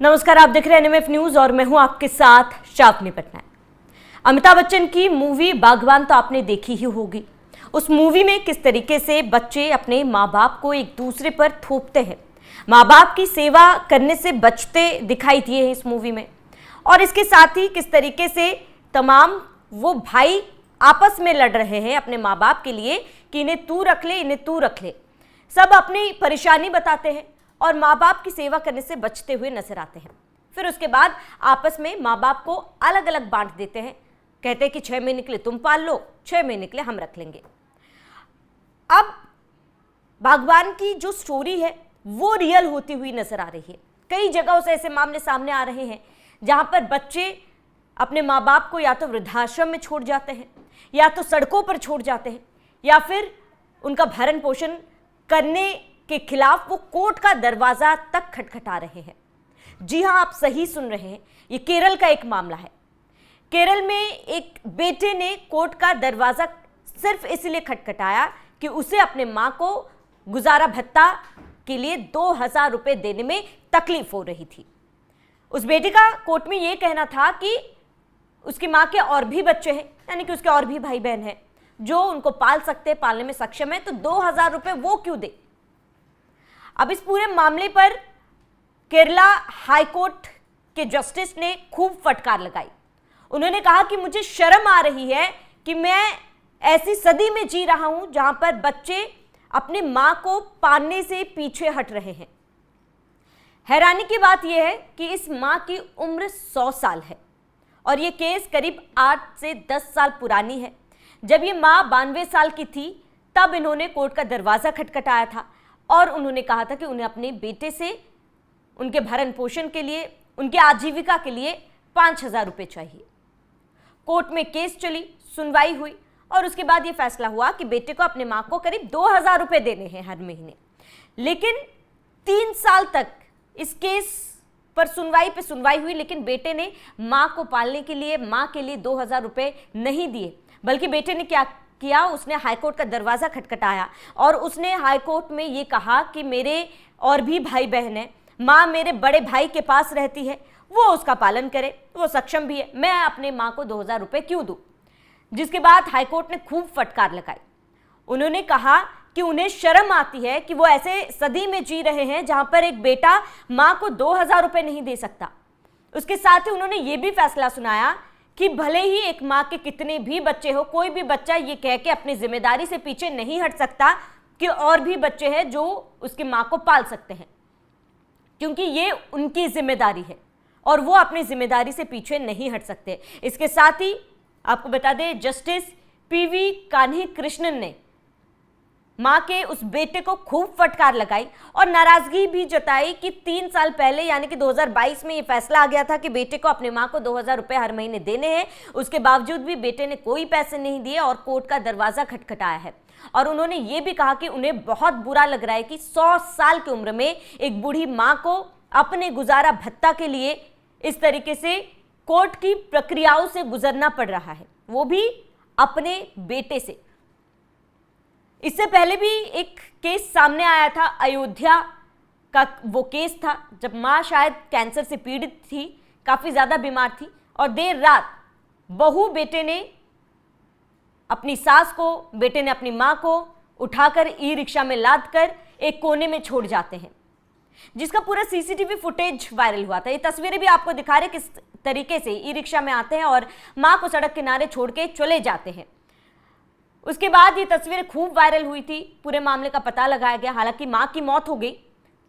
नमस्कार, आप देख रहे हैं एनएमएफ न्यूज और मैं हूं आपके साथ शापनी पटनायक। अमिताभ बच्चन की मूवी बागबान तो आपने देखी ही होगी। उस मूवी में किस तरीके से बच्चे अपने माँ बाप को एक दूसरे पर थोपते हैं, माँ बाप की सेवा करने से बचते दिखाई दिए हैं इस मूवी में। और इसके साथ ही किस तरीके से तमाम वो भाई आपस में लड़ रहे हैं अपने माँ बाप के लिए कि इन्हें तू रख ले, इन्हें तू रख ले। सब अपनी परेशानी बताते हैं और माँ बाप की सेवा करने से बचते हुए नजर आते हैं। फिर उसके बाद आपस में माँ बाप को अलग अलग बांट देते हैं, कहते हैं कि 6 महीने के लिए तुम पाल लो, 6 महीने के लिए हम रख लेंगे। अब बागबान की जो स्टोरी है वो रियल होती हुई नजर आ रही है। कई जगहों से ऐसे मामले सामने आ रहे हैं जहां पर बच्चे अपने माँ बाप को या तो वृद्धाश्रम में छोड़ जाते हैं, या तो सड़कों पर छोड़ जाते हैं, या फिर उनका भरण पोषण करने के खिलाफ वो कोर्ट का दरवाजा तक खटखटा रहे हैं। जी हां, आप सही सुन रहे हैं, ये केरल का एक मामला है। केरल में एक बेटे ने कोर्ट का दरवाजा सिर्फ इसलिए खटखटाया कि उसे अपने मां को गुजारा भत्ता के लिए 2000 रुपए देने में तकलीफ हो रही थी। उस बेटे का कोर्ट में यह कहना था कि उसकी मां के और भी बच्चे हैं, यानी कि उसके और भी भाई बहन हैं जो उनको पाल सकते, पालने में सक्षम है, तो 2000 रुपए वो क्यों दे। अब इस पूरे मामले पर केरला हाईकोर्ट के जस्टिस ने खूब फटकार लगाई। उन्होंने कहा कि मुझे शर्म आ रही है कि मैं ऐसी सदी में जी रहा हूं जहां पर बच्चे अपनी मां को पालने से पीछे हट रहे हैं। हैरानी की बात यह है कि इस मां की उम्र 100 साल है और यह केस करीब 8 से 10 साल पुरानी है। जब ये मां 92 साल की थी तब इन्होंने कोर्ट का दरवाजा खटखटाया था और उन्होंने कहा था कि उन्हें अपने बेटे से उनके भरण पोषण के लिए, उनके आजीविका के लिए 5000 रुपये चाहिए। कोर्ट में केस चली, सुनवाई हुई और उसके बाद यह फैसला हुआ कि बेटे को अपने मां को करीब 2000 रुपये देने हैं हर महीने। लेकिन 3 साल तक इस केस पर सुनवाई पे सुनवाई हुई, लेकिन बेटे ने मां को पालने के लिए, मां के लिए 2000 रुपये नहीं दिए। बल्कि बेटे ने क्या किया, उसने हाईकोर्ट का दरवाजा खटखटाया और उसने हाईकोर्ट में ये कहा कि मेरे और भी भाई बहन हैं, माँ मेरे बड़े भाई के पास रहती है, वो उसका पालन करे, वो सक्षम भी है, मैं अपने माँ को 2000 रुपये क्यों दूँ। जिसके बाद हाईकोर्ट ने खूब फटकार लगाई। उन्होंने कहा कि उन्हें शर्म आती है कि वो ऐसे सदी में जी रहे हैं जहां पर एक बेटा माँ को 2000 रुपये नहीं दे सकता। उसके साथ ही उन्होंने ये भी फैसला सुनाया कि भले ही एक माँ के कितने भी बच्चे हो, कोई भी बच्चा ये कह के अपनी जिम्मेदारी से पीछे नहीं हट सकता कि और भी बच्चे हैं जो उसकी माँ को पाल सकते हैं, क्योंकि ये उनकी जिम्मेदारी है और वो अपनी जिम्मेदारी से पीछे नहीं हट सकते। इसके साथ ही आपको बता दें, जस्टिस पीवी कान्ही कृष्णन ने मां के उस बेटे को खूब फटकार लगाई और नाराजगी भी जताई कि 3 साल पहले यानी कि 2022 में यह फैसला आ गया था कि बेटे को अपने मां को 2000 रुपये हर महीने देने हैं। उसके बावजूद भी बेटे ने कोई पैसे नहीं दिए और कोर्ट का दरवाजा खटखटाया है। और उन्होंने ये भी कहा कि उन्हें बहुत बुरा लग रहा है कि 100 साल की उम्र में एक बूढ़ी मां को अपने गुजारा भत्ता के लिए इस तरीके से कोर्ट की प्रक्रियाओं से गुजरना पड़ रहा है, वो भी अपने बेटे से। इससे पहले भी एक केस सामने आया था, अयोध्या का वो केस था जब मां शायद कैंसर से पीड़ित थी, काफी ज्यादा बीमार थी और देर रात बहू बेटे ने अपनी सास को, बेटे ने अपनी मां को उठाकर ई रिक्शा में लाद कर एक कोने में छोड़ जाते हैं, जिसका पूरा सीसीटीवी फुटेज वायरल हुआ था। ये तस्वीरें भी आपको दिखा रहे किस तरीके से ई रिक्शा में आते हैं और मां को सड़क किनारे छोड़ के चले जाते हैं। उसके बाद ये तस्वीरें खूब वायरल हुई थी, पूरे मामले का पता लगाया गया। हालांकि मां की मौत हो गई,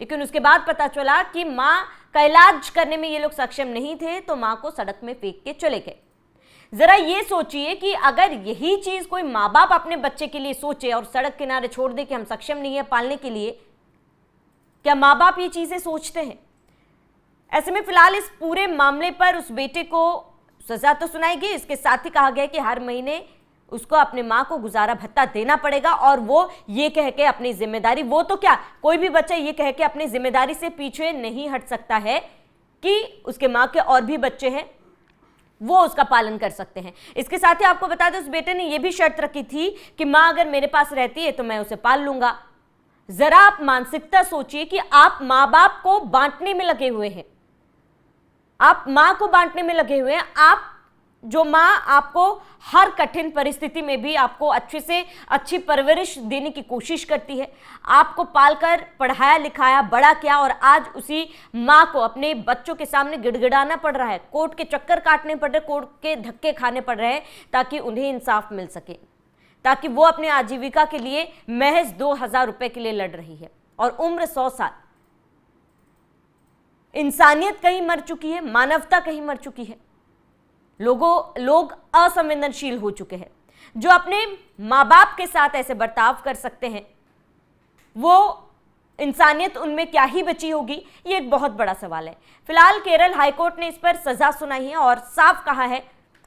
लेकिन उसके बाद पता चला कि मां का इलाज करने में ये लोग सक्षम नहीं थे, तो मां को सड़क में फेंक के चले गए। जरा ये सोचिए कि अगर यही चीज कोई माँ बाप अपने बच्चे के लिए सोचे और सड़क किनारे छोड़ दे कि हम सक्षम नहीं है पालने के लिए, क्या माँ बाप ये चीजें सोचते हैं? ऐसे में फिलहाल इस पूरे मामले पर उस बेटे को सजा तो सुनाई गई, इसके साथ ही कहा गया कि हर महीने उसको अपने मां को गुजारा भत्ता देना पड़ेगा और वो ये कह के अपनी जिम्मेदारी, वो तो क्या, कोई भी बच्चा ये कह के अपनी जिम्मेदारी से पीछे नहीं हट सकता है कि उसके मां के और भी बच्चे हैं, वो उसका पालन कर सकते हैं। इसके साथ ही आपको बता दें, उस बेटे ने यह भी शर्त रखी थी कि मां अगर मेरे पास रहती है तो मैं उसे पाल लूंगा। जरा आप मानसिकता सोचिए कि आप मां बाप को बांटने में लगे हुए हैं, आप मां को बांटने में लगे हुए हैं। आप जो मां आपको हर कठिन परिस्थिति में भी आपको अच्छे से अच्छी परवरिश देने की कोशिश करती है, आपको पालकर पढ़ाया लिखाया बड़ा किया, और आज उसी मां को अपने बच्चों के सामने गिड़गिड़ाना पड़ रहा है, कोर्ट के चक्कर काटने पड़ रहे, कोर्ट के धक्के खाने पड़ रहे हैं ताकि उन्हें इंसाफ मिल सके, ताकि वो अपनी आजीविका के लिए महज 2,000 रुपए के लिए लड़ रही है और उम्र 100 साल। इंसानियत कहीं मर चुकी है, मानवता कहीं मर चुकी है। लोग असंवेदनशील हो चुके हैं। जो अपने माँ बाप के साथ ऐसे बर्ताव कर सकते हैं, वो इंसानियत उनमें क्या ही बची होगी, ये एक बहुत बड़ा सवाल है। फिलहाल केरल हाईकोर्ट ने इस पर सजा सुनाई है और साफ कहा है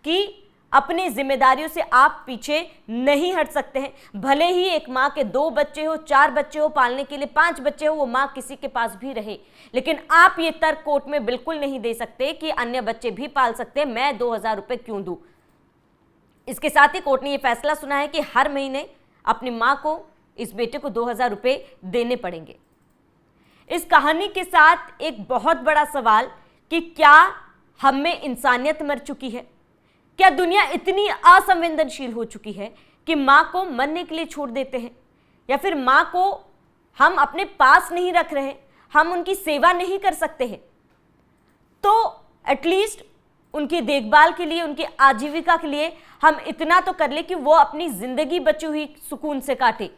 कि अपनी जिम्मेदारियों से आप पीछे नहीं हट सकते हैं। भले ही एक माँ के 2 बच्चे हो, 4 बच्चे हो, पालने के लिए 5 बच्चे हो, वो माँ किसी के पास भी रहे, लेकिन आप ये तर्क कोर्ट में बिल्कुल नहीं दे सकते कि अन्य बच्चे भी पाल सकते हैं, मैं 2,000 रुपए क्यों दूं। इसके साथ ही कोर्ट ने यह फैसला सुना है कि हर महीने अपनी माँ को, इस बेटे को 2,000 रुपए देने पड़ेंगे। इस कहानी के साथ एक बहुत बड़ा सवाल कि क्या हम में इंसानियत मर चुकी है? क्या दुनिया इतनी असंवेदनशील हो चुकी है कि मां को मरने के लिए छोड़ देते हैं, या फिर मां को हम अपने पास नहीं रख रहे, हम उनकी सेवा नहीं कर सकते हैं, तो एटलीस्ट उनकी देखभाल के लिए, उनकी आजीविका के लिए हम इतना तो कर ले कि वो अपनी जिंदगी बची हुई सुकून से काटे।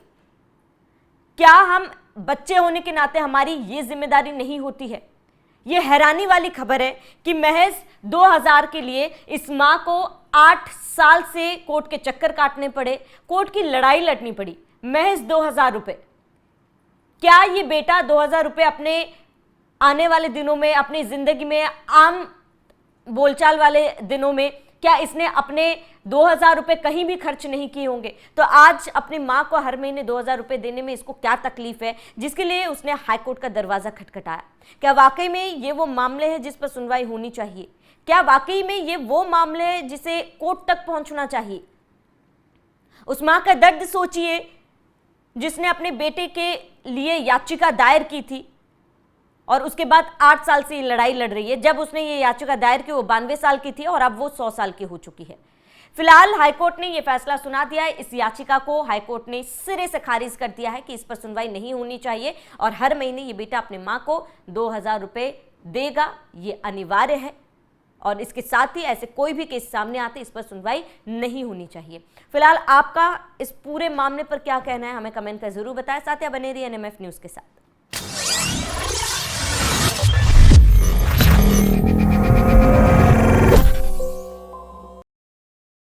क्या हम बच्चे होने के नाते हमारी ये जिम्मेदारी नहीं होती है? ये हैरानी वाली खबर है कि महज 2,000 के लिए इस मां को 8 साल से कोर्ट के चक्कर काटने पड़े, कोर्ट की लड़ाई लड़नी पड़ी, महज 2,000 रुपए। क्या ये बेटा 2,000 रुपए अपने आने वाले दिनों में, अपनी जिंदगी में, आम बोलचाल वाले दिनों में, क्या इसने अपने 2,000 रुपए कहीं भी खर्च नहीं किए होंगे? तो आज अपनी मां को हर महीने 2,000 रुपए देने में इसको क्या तकलीफ है, जिसके लिए उसने हाईकोर्ट का दरवाजा खटखटाया? क्या वाकई में ये वो मामले हैं जिस पर सुनवाई होनी चाहिए? क्या वाकई में ये वो मामले हैं जिसे कोर्ट तक पहुंचना चाहिए? उस मां का दर्द सोचिए जिसने अपने बेटे के लिए याचिका दायर की थी और उसके बाद 8 साल से ये लड़ाई लड़ रही है। जब उसने ये याचिका दायर की वो 92 साल की थी और अब वो 100 साल की हो चुकी है। फिलहाल हाईकोर्ट ने ये फैसला सुना दिया है। इस याचिका को हाईकोर्ट ने सिरे से खारिज कर दिया है कि इस पर सुनवाई नहीं होनी चाहिए और हर महीने ये बेटा अपने मां को 2,000 रुपए देगा, ये अनिवार्य है। और इसके साथ ही ऐसे कोई भी केस सामने आते इस पर सुनवाई नहीं होनी चाहिए। फिलहाल आपका इस पूरे मामले पर क्या कहना है, हमें कमेंट कर जरूर बताएं। साथ ही बने रहिए NMF न्यूज के साथ।